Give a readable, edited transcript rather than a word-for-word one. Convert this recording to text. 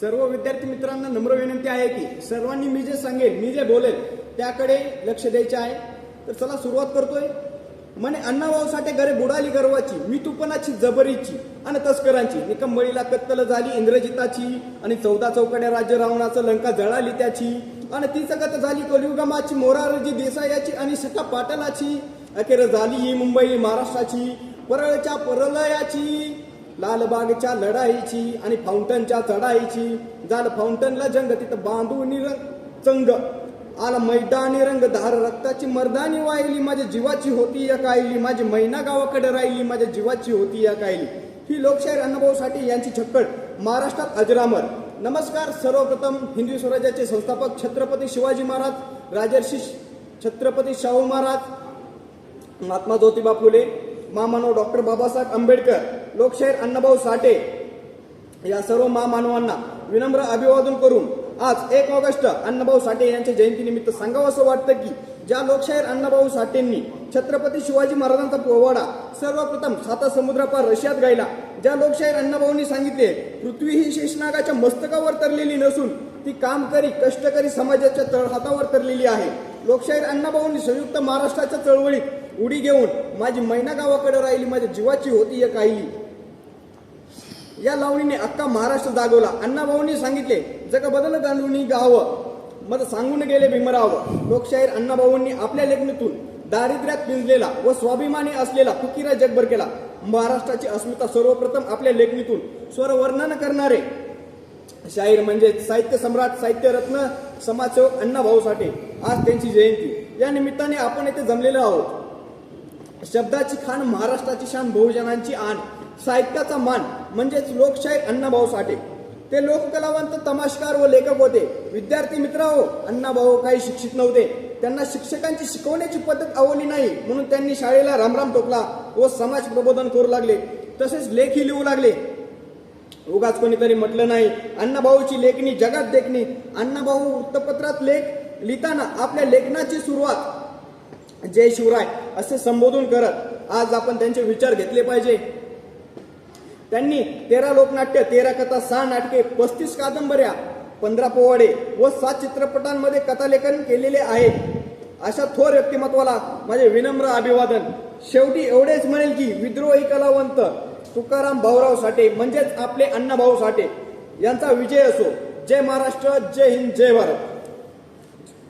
सर्व विद्यार्थी मित्रांना नम्र विनंती आहे की सर्वांनी मी जे सांगेल मी जे बोलेल त्याकडे लक्ष द्यायचे आहे। तर चला सुरुवात करतोय। म्हणे अण्णाभाऊ साठे घरे बुडाली गर्वाची, मी तुपणाची जबरीची आणि तस्करांची, निकंबळीला कत्तल झाली इंद्रजिताची आणि 14 चौकड्या राज्य रावणाचं लंका जळाली त्याची आणि तीच गत झाली कलियुगमाची मोरारजी देसायाची आणि सखा पाटलाची, अखेर झाली ही मुंबई महाराष्ट्राची, परळच्या परलयाची, लालबागच्या लढाईची आणि फाउंटनच्या चढाईची, झालं फाउंटनला जंग तिथं बांधून चंग आला मैदानी रंग धार रक्ताची मर्दानी वाहिली, माझ्या जीवाची होती या कायली, माझी मैना गावाकडे राहिली, माझ्या जीवाची होती या कायली। ही लोकशाहीर अण्णाभाऊ साठे यांची छक्कड महाराष्ट्रात अजरामर। नमस्कार। सर्वप्रथम हिंदवी स्वराज्याचे संस्थापक छत्रपती शिवाजी महाराज, राजर्षी छत्रपती शाहू महाराज, महात्मा ज्योतिबा फुले, महामानव डॉक्टर बाबासाहेब आंबेडकर, लोकशाहीर अण्णाभाऊ साठे या सर्व महामानवांना विनम्र अभिवादन करून आज 1 ऑगस्ट अण्णाभाऊ साठे यांच्या जयंतीनिमित्त सांगावं असं वाटतं की ज्या लोकशाहीर अण्णाभाऊ साठेंनी छत्रपती शिवाजी महाराजांचा पोवाडा सर्वप्रथम 7 समुद्रापार रशियात गायला, ज्या लोकशाहीर अण्णाभाऊंनी सांगितले पृथ्वी ही शेषनागाच्या मस्तकावर तरलेली नसून ती कामकरी कष्टकरी समाजाच्या तळहातावर तरलेली आहे, लोकशाहीर अण्णाभाऊंनी संयुक्त महाराष्ट्राच्या चळवळीत उडी घेऊन माझी मैना गावाकडे राहिली, माझ्या जीवाची होती या काहिली या लावणीने अख्खा महाराष्ट्र जागवला। अण्णाभाऊंनी सांगितले जग बदल गांधूनी गावं मग सांगून गेले भीमराव। लोकशाहीर अण्णाभाऊंनी आपल्या लेखणीतून दारिद्र्यात पिंजलेला व स्वाभिमानी असलेला फकीरा जगभर केला। महाराष्ट्राची अस्मिता सर्वप्रथम आपल्या लेखणीतून स्वरवर्णन करणारे शाहीर म्हणजे साहित्य सम्राट, साहित्य रत्न, समाजसेवक अण्णाभाऊ साठे। आज त्यांची जयंती या निमित्ताने आपण येथे जमलेलो आहोत। शब्दाची खाण महाराष्ट्राची शान, बहुजनांची आण, साहित्याचा मान म्हणजेच लोकशाहीर अण्णाभाऊ साठे। ते लोककलावंत, तमाशकार व लेखक होते। विद्यार्थी मित्र हो, अण्णाभाऊ काही शिक्षित नव्हते, त्यांना शिक्षकांची शिकवण्याची पद्धत आवडली नाही म्हणून त्यांनी शाळेला रामराम ठोकला व समाज प्रबोधन करू लागले, तसेच लेखही लिहू लागले। उगाच कोणीतरी म्हटलं नाही अण्णाभाऊची लेखणी जगात देखणी। अण्णाभाऊ वृत्तपत्रात लेख लिहिताना आपल्या लेखनाची सुरुवात जय शिवराय असे संबोधन करत आज आपण त्यांचे विचार घेतले पाहिजे। त्यांनी 13 लोकनाट्य, 13 कथा, 6 नाटके, 35 कादंबऱ्या, 15 पोवाडे व 7 चित्रपटांमध्ये कथालेखन केलेले आहे। अशा थोर व्यक्तिमत्वाला माझे विनम्र अभिवादन। शेवटी एवढेच म्हणेल की विद्रोही कलावंत तुकाराम भाऊराव साठे म्हणजेच आपले अण्णाभाऊ साठे यांचा विजय असो। जय महाराष्ट्र, जय हिंद, जय भारत।